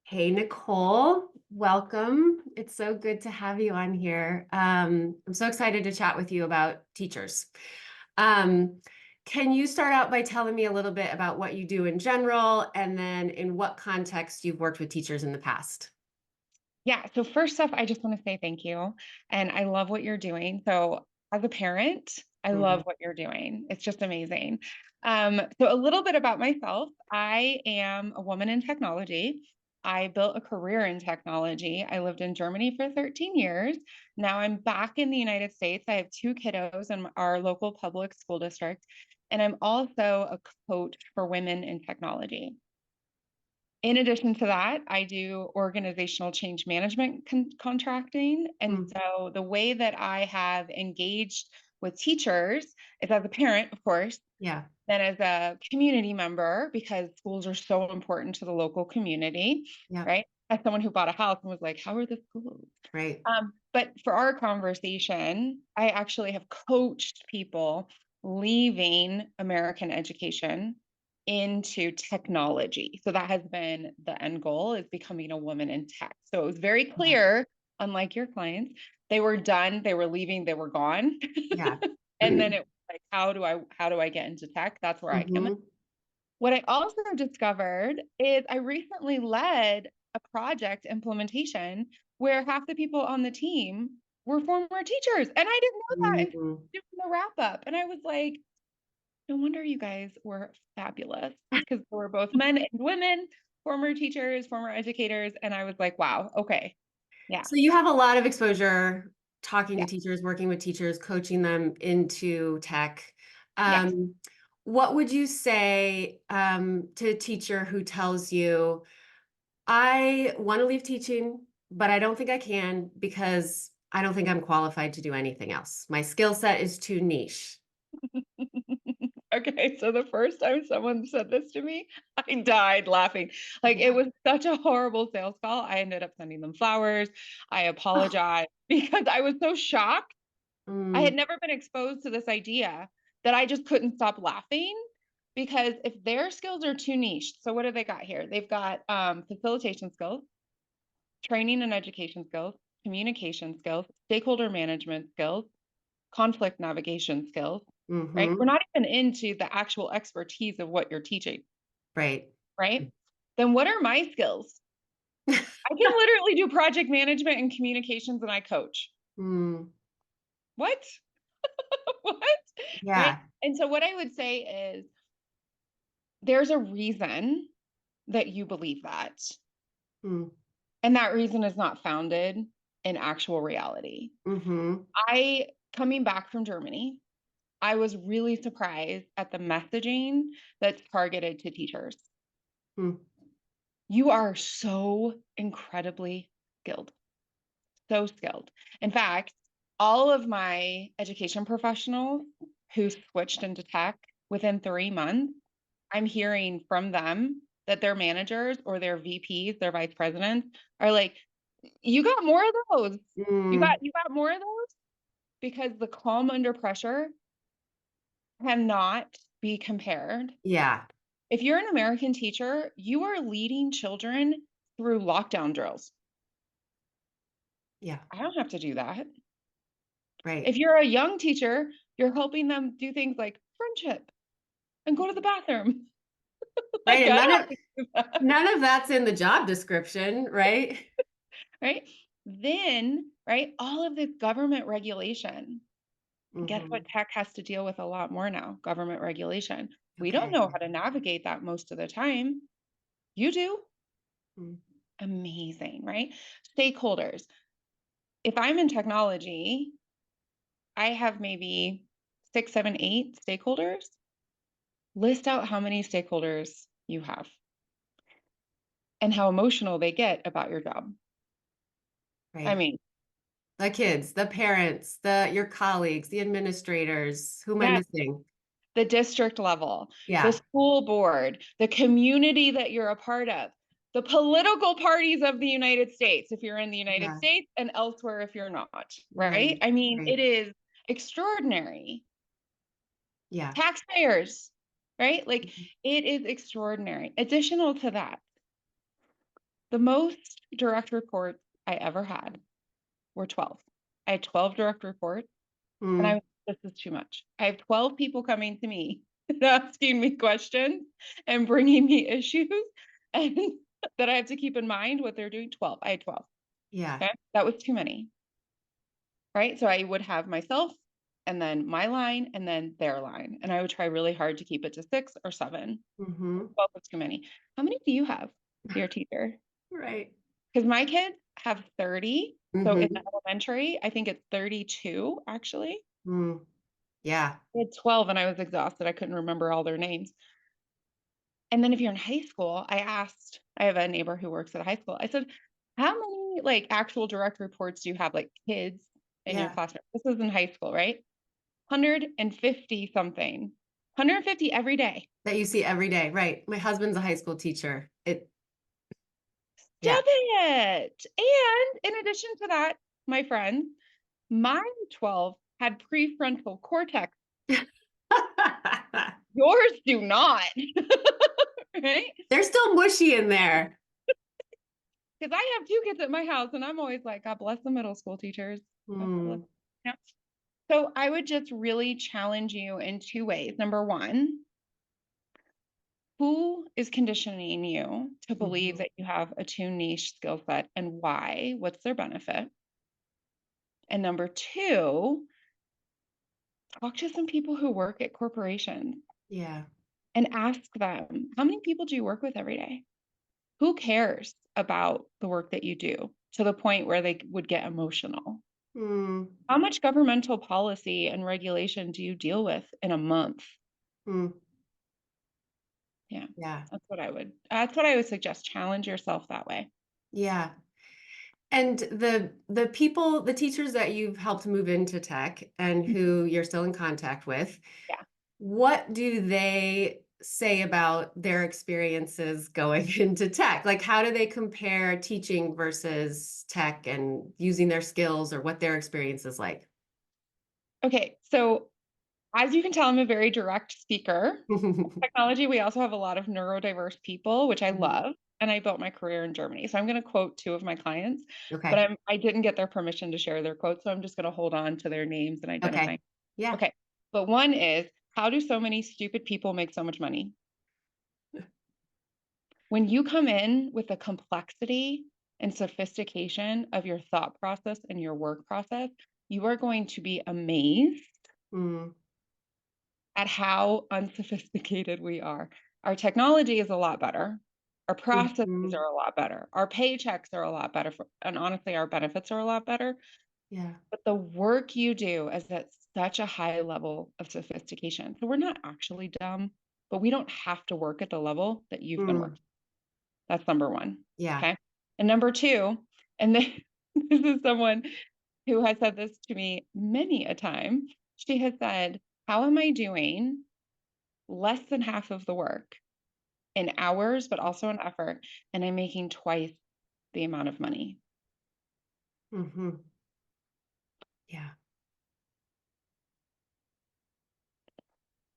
Hey, Nicole, welcome. It's so good to have you on here. I'm so excited to chat with you about teachers. Um, can you start out by telling me a little bit about what you do in general, and then in what context you've worked with teachers in the past? Yeah. So first off, I just want to say thank you. And I love what you're doing. So as a parent, I love Mhm. what you're doing. It's just amazing. So a little bit about myself. I am a woman in technology. I built a career in technology. I lived in Germany for 13 years. Now I'm back in the United States. I have two kiddos in our local public school district. And I'm also a coach for women in technology. In addition to that, I do organizational change management contracting. And Mm. so the way that I have engaged with teachers is as a parent, of course, Yeah, then as a community member, because schools are so important to the local community, yeah, right? As someone who bought a house and was like, how are the schools? right. But for our conversation, I actually have coached people leaving American education into technology. So that has been the end goal, is becoming a woman in tech. So it was very Oh, clear, unlike your clients, they were done, they were leaving, they were gone. yeah. And then it was like, how do I get into tech? That's where I come in. Hmm. What I also discovered is I recently led a project implementation where half the people on the team were former teachers. And I didn't know that until Hmm. doing the wrap up. And I was like, no wonder you guys were fabulous, because they were both men and women, former teachers, former educators. And I was like, wow, okay. Yeah. So you have a lot of exposure talking to Yeah. teachers, working with teachers, coaching them into tech. Yes. Um, what would you say to a teacher who tells you, I want to leave teaching, but I don't think I can because I don't think I'm qualified to do anything else. My skill set is too niche. Okay, so the first time someone said this to me, I died laughing. Like, it was such a horrible sales call. I ended up sending them flowers. I Oh, apologized because I was so shocked. I had mm, never been exposed to this idea that I just couldn't stop laughing, because if their skills are too niche, so what do they got here? They've got facilitation skills, training and education skills, communication skills, stakeholder management skills, conflict navigation skills, right? We're hmm. not even into the actual expertise of what you're teaching, Right. right? Then what are my skills? I can literally do project management and communications, and I coach. Mm, What? What? Right? yeah. And so what I would say is, there's a reason that you believe that. Mm, And that reason is not founded in actual reality. hmm. I, coming back from Germany, I was really surprised at the messaging that's targeted to teachers. Mm, You are so incredibly skilled, so skilled. In fact, all of my education professionals who switched into tech within 3 months, I'm hearing from them that their managers or their VPs, their vice presidents, are like, you got more of those. mm, You got more of those, because the calm under pressure cannot be compared. yeah. If you're an American teacher, you are leading children through lockdown drills. Yeah. I don't have to do that. Right. If you're a young teacher, you're helping them do things like friendship and go to the bathroom. Right. Like, And I don't have to do that, none of that's in the job description, right? right? Then, right, all of this government regulation. Guess what Hmm. tech has to deal with a lot more now? Government regulation. We don't Okay. know how to navigate that most of the time. You do. Mm, Amazing, right? Stakeholders. If I'm in technology, I have maybe six, seven, eight stakeholders. List out how many stakeholders you have and how emotional they get about your job. I right. mean, The kids, the parents, your colleagues, the administrators. Who am I yeah, missing? the district level, the Yeah. school board, the community that you're a part of, the political parties of the United States, if you're in the United Yeah. States, and elsewhere if you're not, right? Right. I mean, Right. it is extraordinary. Yeah. Taxpayers, right? Like, Mhm. it is extraordinary. Additional to that, The most direct reports I ever had were 12. I had 12 direct reports, and Mm, this is too much. I have 12 people coming to me and asking me questions and bringing me issues and that I have to keep in mind what they're doing. 12. I had 12. yeah. Okay. That was too many. Right. So I would have myself and then my line and then their line. And I would try really hard to keep it to 6 or 7. Mm-hmm. 12 was too many. How many do you have, your teacher? Right. Because my kids have 30. So in Mm-hmm. elementary, I think it's 32 actually. Mm, yeah. I had 12 and I was exhausted. I couldn't remember all their names. And then if you're in high school, I have a neighbor who works at a high school. I said, how many like actual direct reports do you have, like kids in your Yeah. classroom? This was in high school, right? 150 something, 150 every day. That you see every day. Right. My husband's a high school teacher. Yeah. Stop it. And in addition to that, my friends, my 12 had prefrontal cortex. Yours do not, right? They're still mushy in there. Because I have 2 kids at my house, and I'm always like, God bless the middle school teachers. God bless. Mm, Yeah. So I would just really challenge you in 2 ways. Number one, who is conditioning you to believe mhm. that you have a too niche skill set and why? What's their benefit? And number two, talk to some people who work at corporations Yeah. and ask them, how many people do you work with every day? Who cares about the work that you do to the point where they would get emotional? Mm, How much governmental policy and regulation do you deal with in a month? mm, Yeah, yeah. that's what I would suggest. Challenge yourself that way. Yeah. And the teachers that you've helped move into tech and who you're still in contact with, Yeah. what do they say about their experiences going into tech? Like, how do they compare teaching versus tech and using their skills or what their experience is like? Okay, so as you can tell, I'm a very direct speaker. Technology, we also have a lot of neurodiverse people, which I Mhm. love. And I built my career in Germany. So I'm going to quote 2 of my clients, but Okay. I didn't get their permission to share their quotes. So I'm just going to hold on to their names and identify. Okay. Yeah. Okay. But one is, how do so many stupid people make so much money? When you come in with the complexity and sophistication of your thought process and your work process, you are going to be amazed Mm, at how unsophisticated we are. Our technology is a lot better. Our processes mhm. are a lot better. Our paychecks are a lot better. And honestly, our benefits are a lot better. Yeah. But the work you do is at such a high level of sophistication. So we're not actually dumb, but we don't have to work at the level that you've been Mm, working. That's number one. yeah. Okay. And number two, and then, this is someone who has said this to me many a time. She has said, how am I doing less than half of the work in hours, but also in effort, and I'm making twice the amount of money? Hmm. Yeah.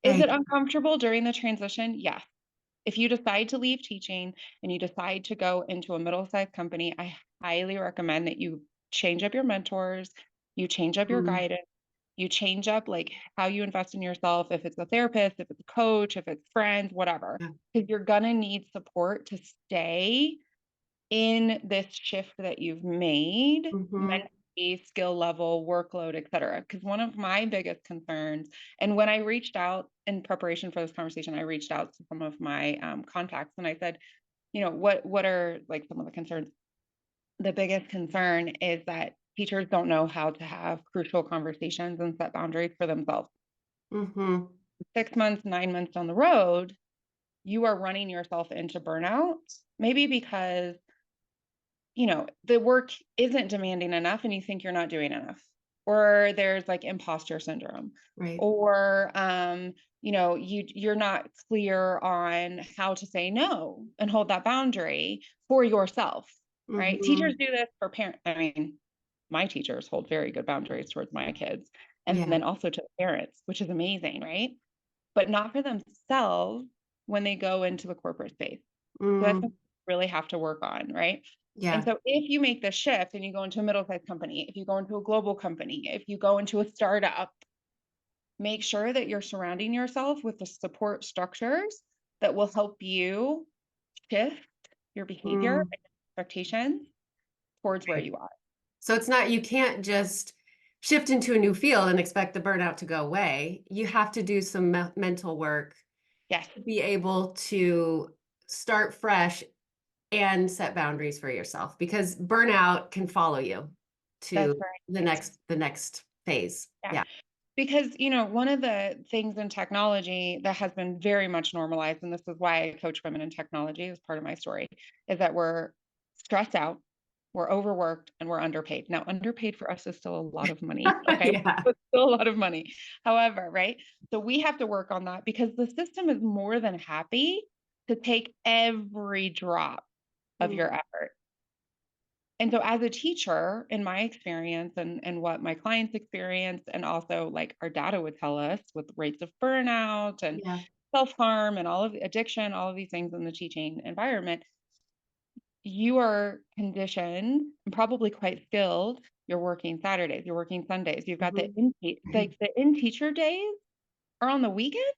Is Right. it uncomfortable during the transition? Yes. If you decide to leave teaching and you decide to go into a middle-sized company, I highly recommend that you change up your mentors, you change up your Mm, guidance, you change up like how you invest in yourself, if it's a therapist, if it's a coach, if it's friends, whatever, yeah. because you're gonna need support to stay in this shift that you've made, Hmm. mentally, skill level, workload, et cetera. Because one of my biggest concerns, and when I reached out in preparation for this conversation, I reached out to some of my contacts and I said, what are like some of the concerns? The biggest concern is that teachers don't know how to have crucial conversations and set boundaries for themselves. Hmm. 6 months, 9 months down the road, you are running yourself into burnout, maybe because the work isn't demanding enough and you think you're not doing enough. Or there's like imposter syndrome. Right. Or you're not clear on how to say no and hold that boundary for yourself, right? Teachers Hmm. do this for parents. I mean, my teachers hold very good boundaries towards my kids and Yeah. then also to the parents, which is amazing, right? But not for themselves when they go into the corporate space. So that's Mm, really have to work on, right? And Yeah. so if you make the shift and you go into a middle-sized company, if you go into a global company, if you go into a startup, make sure that you're surrounding yourself with the support structures that will help you shift your behavior Mm, and expectations towards where right. you are. So it's not, you can't just shift into a new field and expect the burnout to go away. You have to do some mental work Yes, to be able to start fresh and set boundaries for yourself, because burnout can follow you that's to right. the next phase. Yeah. Yeah. Because, one of the things in technology that has been very much normalized, and this is why I coach women in technology as part of my story, is that we're stressed out, we're overworked, and we're underpaid. Now, underpaid for us is still a lot of money. Okay. Yeah. It's still a lot of money. However, right. So we have to work on that because the system is more than happy to take every drop of Mm, your effort. And so as a teacher, in my experience and what my clients experience, and also like our data would tell us with rates of burnout and yeah. self-harm and all of the addiction, all of these things in the teaching environment, you are conditioned and probably quite skilled. You're working Saturdays, you're working Sundays, you've got Mhm. the in teacher days are on the weekend.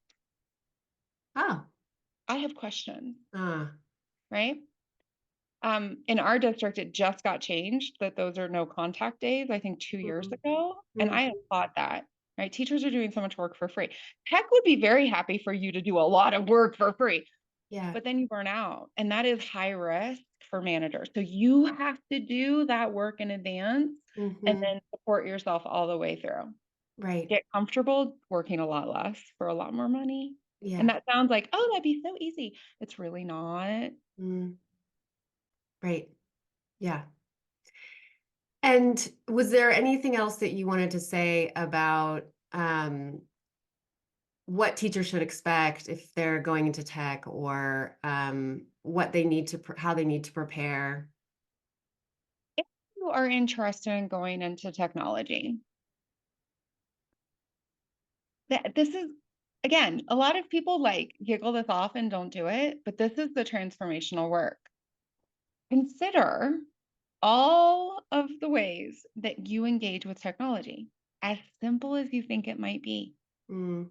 Oh. I have questions, Ah. right? In our district, it just got changed that those are no contact days, I think 2 years Mm, ago, and mhm. I applaud that, right? Teachers are doing so much work for free. Tech would be very happy for you to do a lot of work for free, Yeah. but then you burn out, and that is high risk for managers. So you have to do that work in advance and Mhm. then support yourself all the way through. Right. Get comfortable working a lot less for a lot more money. And Yeah. that sounds like, "Oh, that'd be so easy." It's really not. Mm, right. Yeah. And was there anything else that you wanted to say about what teachers should expect if they're going into tech, or what they need to, how they need to prepare? If you are interested in going into technology, this is, again, a lot of people like giggle this off and don't do it, but this is the transformational work. Consider all of the ways that you engage with technology, as simple as you think it might be. Mm,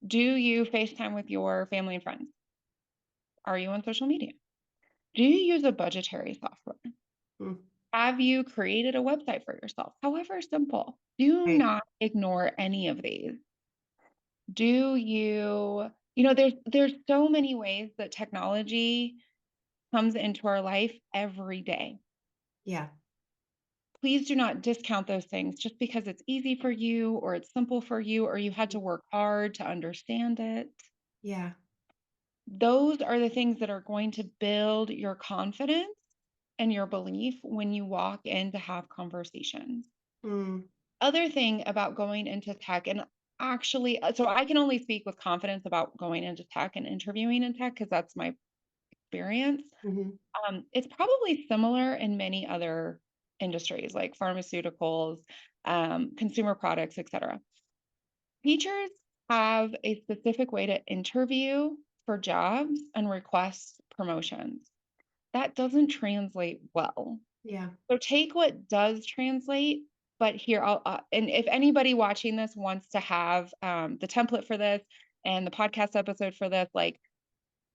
Do you FaceTime with your family and friends? Are you on social media? Do you use a budgetary software? mm, Have you created a website for yourself? However simple. Do right. not ignore any of these. Do you, there's so many ways that technology comes into our life every day. Yeah. Please do not discount those things just because it's easy for you or it's simple for you or you had to work hard to understand it. Yeah. Those are the things that are going to build your confidence and your belief when you walk in to have conversations. Mm, Other thing about going into tech, and actually, so I can only speak with confidence about going into tech and interviewing in tech because that's my experience. mhm. It's probably similar in many other industries like pharmaceuticals, consumer products, etc. Teachers have a specific way to interview for jobs and request promotions. That doesn't translate well. Yeah. So take what does translate, but here and if anybody watching this wants to have the template for this and the podcast episode for this, like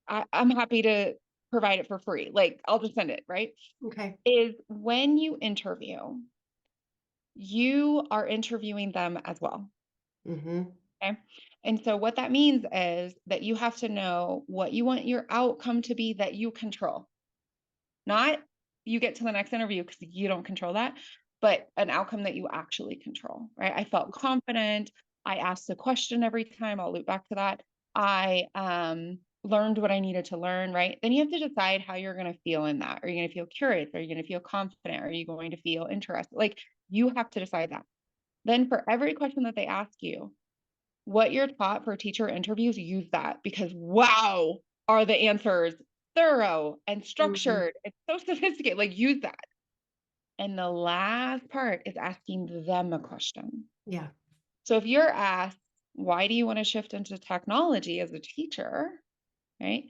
I'm happy to provide it for free. Like I'll just send it, right? Okay. Is when you interview, you are interviewing them as well. Mhm. Okay. And so what that means is that you have to know what you want your outcome to be that you control. Not you get to the next interview because you don't control that, but an outcome that you actually control, right? I felt confident. I asked a question every time. I'll loop back to that. I learned what I needed to learn, right? Then you have to decide how you're going to feel in that. Are you going to feel curious? Are you going to feel confident? Are you going to feel interested? Like you have to decide that. Then for every question that they ask you, what you're taught for teacher interviews, use that because wow, are the answers thorough and Mhm. structured. It's so sophisticated. Like use that. And the last part is asking them a question. Yeah. So if you're asked, why do you want to shift into technology as a teacher? Right.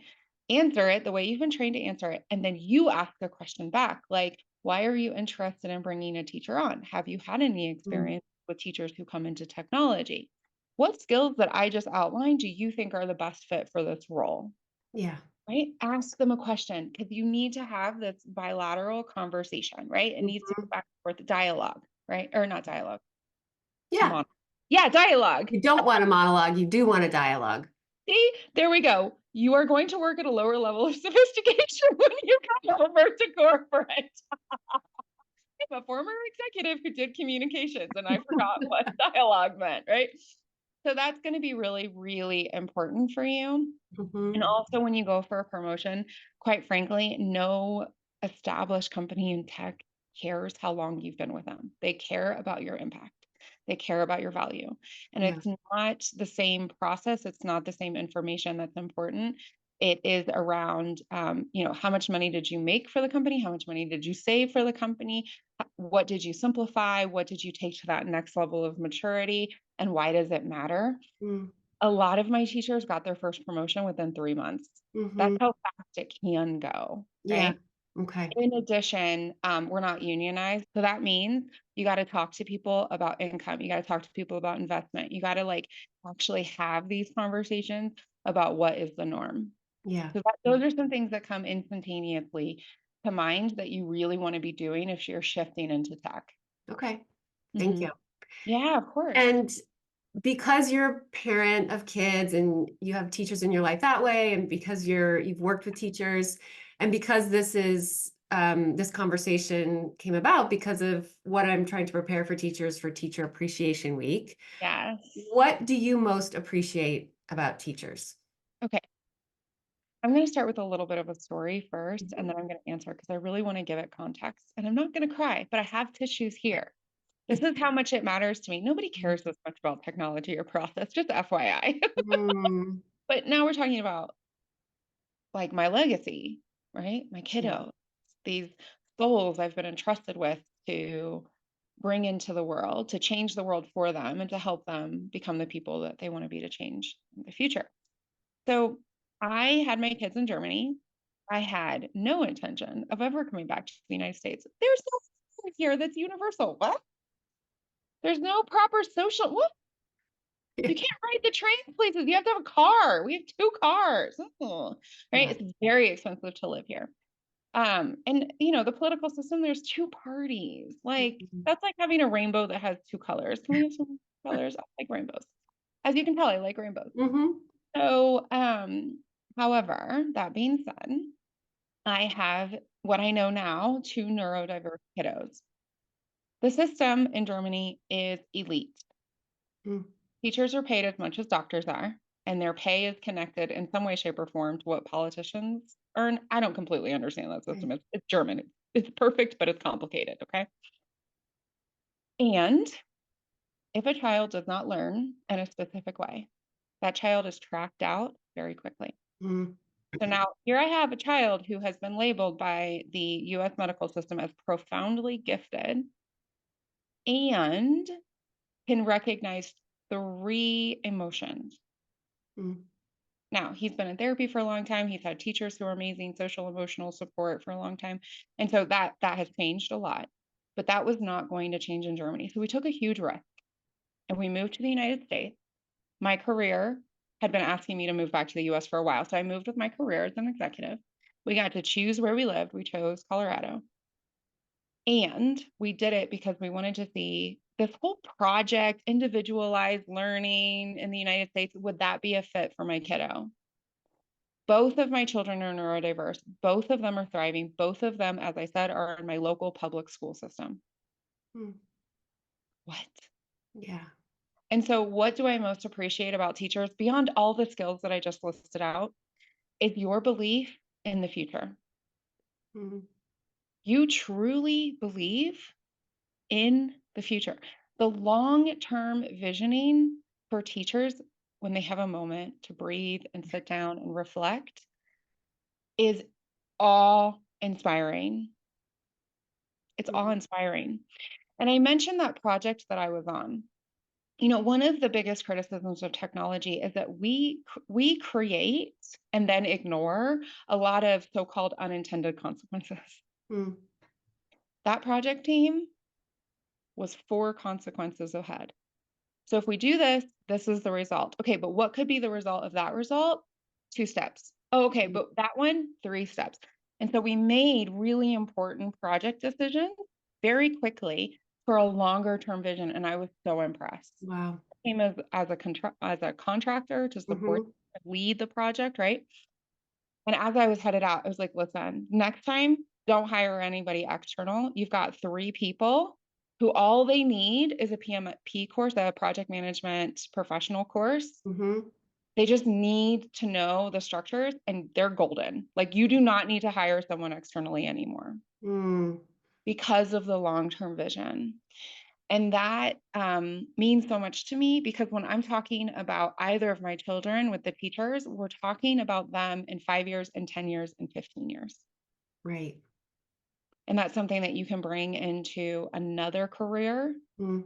answer it the way you've been trained to answer it. And then you ask a question back, like, why are you interested in bringing a teacher on? Have you had any Mm, experience with teachers who come into technology? What skills that I just outlined do you think are the best fit for this role? yeah. Right? Ask them a question because you need to have this bilateral conversation, right? It needs to go Mhm. back and forth dialogue, right? Or not dialogue, Yeah. yeah, dialogue. You don't want a monologue, you do want a dialogue. See, there we go. You are going to work at a lower level of sophistication when you come over to corporate. I'm a former executive who did communications and I forgot what dialogue meant, right? So that's going to be really, really important for you. And Mhm. also, when you go for a promotion, quite frankly, no established company in tech cares how long you've been with them. They care about your impact. They care about your value. And Yeah. it's not the same process. It's not the same information that's important. It is around, how much money did you make for the company? How much money did you save for the company? What did you simplify? What did you take to that next level of maturity? And why does it matter? Mm. A lot of my teachers got their first promotion within 3 months. That's Mhm. how fast it can go, Yeah. right? Okay. In addition, we're not unionized, so that means you gotta talk to people about income, you gotta talk to people about investment, you gotta, like, actually have these conversations about what is the norm. Yeah. So that those are some things that come instantaneously to mind that you really wanna be doing if you're shifting into tech. Okay. Thank Mhm. you. Yeah, of course. And because you're a parent of kids and you have teachers in your life that way, and because you've worked with teachers, and because this conversation came about because of what I'm trying to prepare for teachers for Teacher Appreciation Week, Yes. what do you most appreciate about teachers? Okay. I'm going to start with a little bit of a story first, and Mhm. then I'm going to answer because I really want to give it context. And I'm not going to cry, but I have tissues here. This is how much it matters to me. Nobody cares this much about technology or process, just FYI. Mm, But now we're talking about like my legacy, right? My yeah. kiddos, these souls I've been entrusted with to bring into the world, to change the world for them, and to help them become the people that they want to be to change in the future. So I had my kids in Germany. I had no intention of ever coming back to the United States. There's no here that's universal. What? There's no proper social. What? You can't ride the train places. You have to have a car. We have 2 cars. Right? Yeah. It's very expensive to live here. And the political system, there's 2 parties. Like Mhm. that's like having a rainbow that has 2 colors. Can we have some colors? I like rainbows. As you can tell, I like rainbows. Mhm. So, however, that being said, I have what I know now 2 neurodiverse kiddos. The system in Germany is elite. Mm. Teachers are paid as much as doctors are, and their pay is connected in some way, shape, or form to what politicians earn. I don't completely understand that Okay. system. It's German. It's perfect, but it's complicated. Okay. And if a child does not learn in a specific way, that child is tracked out very quickly. Mm. So now here I have a child who has been labeled by the US medical system as profoundly gifted and can recognize 3 emotions. Mm. Now, he's been in therapy for a long time. He's had teachers who are amazing, social emotional support for a long time. And so that has changed a lot. But that was not going to change in Germany. So we took a huge risk and we moved to the United States. My career had been asking me to move back to the US for a while. So I moved with my career as an executive. We got to choose where we lived. We chose Colorado. And we did it because we wanted to see this whole project, individualized learning in the United States. Would that be a fit for my kiddo? Both of my children are neurodiverse. Both of them are thriving. Both of them, as I said, are in my local public school system. Mm. What? Yeah. And so, what do I most appreciate about teachers beyond all the skills that I just listed out? Is your belief in the future. Mm. You truly believe in the future. The long term visioning for teachers when they have a moment to breathe and sit down and reflect is awe inspiring. It's awe Mm. inspiring. And I mentioned that project that I was on. One of the biggest criticisms of technology is that we create and then ignore a lot of so-called unintended consequences. Mm, That project team was 4 consequences ahead. So if we do this, this is the result. Okay, but what could be the result of that result? 2 steps. Oh, okay, mm, but that one, 3 steps. And so we made really important project decisions very quickly for a longer term vision, and I was so impressed. wow. Came as a contractor to support, Hmm. lead the project, right? And as I was headed out, I was like, listen, next time, don't hire anybody external. You've got 3 people who all they need is a PMP course, a project management professional course. Hmm. They just need to know the structures and they're golden. Like you do not need to hire someone externally anymore Mm, because of the long-term vision. And that means so much to me because when I'm talking about either of my children with the teachers, we're talking about them in 5 years and 10 years and 15 years. right. And that's something that you can bring into another career Mm,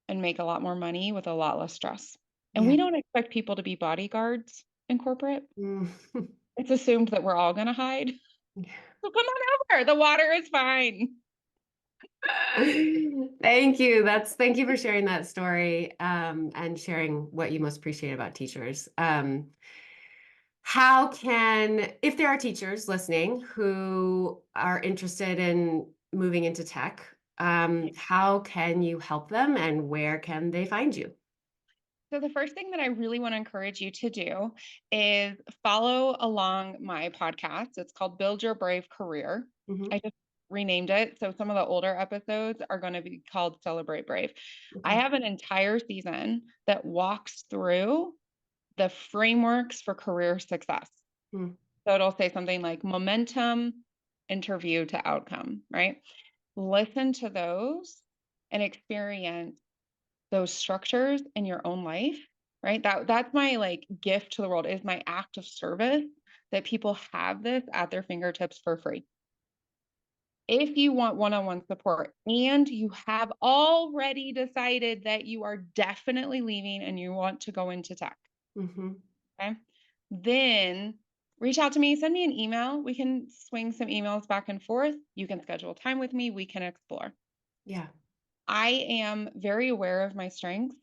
and make a lot more money with a lot less stress. And yeah. we don't expect people to be bodyguards in corporate. Mm. It's assumed that we're all going to hide. So come on over. The water is fine. Thank you. Thank you for sharing that story, and sharing what you most appreciate about teachers. If there are teachers listening who are interested in moving into tech, how can you help them and where can they find you? So the first thing that I really want to encourage you to do is follow along my podcast. It's called Build Your Brave Career. Hmm. I just renamed it. So some of the older episodes are going to be called Celebrate Brave. I Okay. have an entire season that walks through the frameworks for career success. Mm, So it'll say something like momentum, interview to outcome, right? Listen to those and experience those structures in your own life, right? That's my like gift to the world is my act of service that people have this at their fingertips for free. If you want one-on-one support and you have already decided that you are definitely leaving and you want to go into tech, hmm. okay? Then reach out to me, send me an email. We can swing some emails back and forth. You can schedule time with me. We can explore. Yeah. I am very aware of my strengths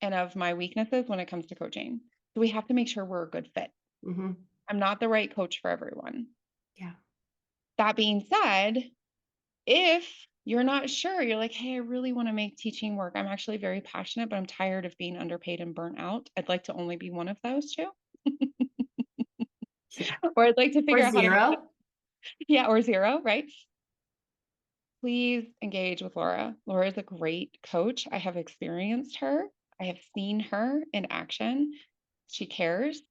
and of my weaknesses when it comes to coaching. So we have to make sure we're a good fit. Hmm. I'm not the right coach for everyone. Yeah. That being said, if you're not sure, you're like, hey, I really want to make teaching work. I'm actually very passionate, but I'm tired of being underpaid and burnt out. I'd like to only be one of those two. Yeah. Or I'd like to Or figure out how to make zero. yeah, or zero, right? Please engage with Laura. Laura is a great coach. I have experienced her. I have seen her in action. She cares,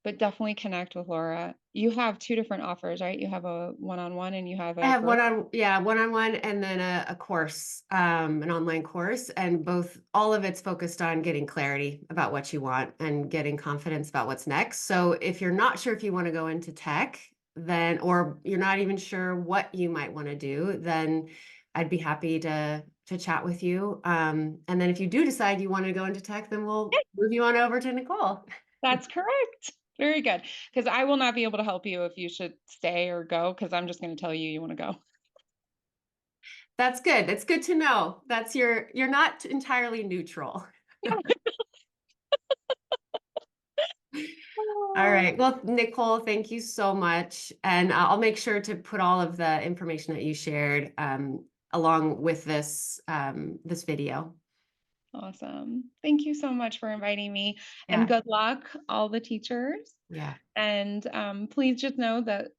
but definitely connect with Laura. You have 2 different offers, right? You have a one-on-one and you have I a have group. one-on-one and then a course, an online course, and all of it's focused on getting clarity about what you want and getting confidence about what's next. So if you're not sure if you want to go into tech, or you're not even sure what you might want to do, then I'd be happy to chat with you. And then if you do decide you want to go into tech, then we'll move you on over to Nicole. That's correct. Very good. Because I will not be able to help you if you should stay or go, because I'm just going to tell you you want to go. That's good. It's good to know. You're not entirely neutral. All right. Well, Nicole, thank you so much. And I'll make sure to put all of the information that you shared, along with this video. Awesome. Thank you so much for inviting me and Yeah. good luck, all the teachers. Yeah. And please just know that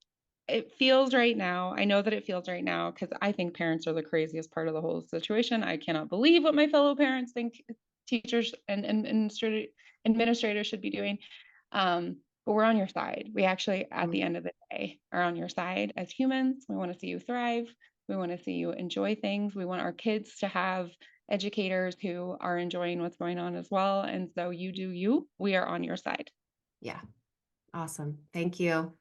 it feels right now. I know that it feels right now because I think parents are the craziest part of the whole situation. I cannot believe what my fellow parents think teachers and administrators should be doing. But we're on your side. We actually, at Mm, the end of the day, are on your side as humans. We want to see you thrive. We want to see you enjoy things. We want our kids to have educators who are enjoying what's going on as well. And so you do you. We are on your side. yeah. Awesome. Thank you.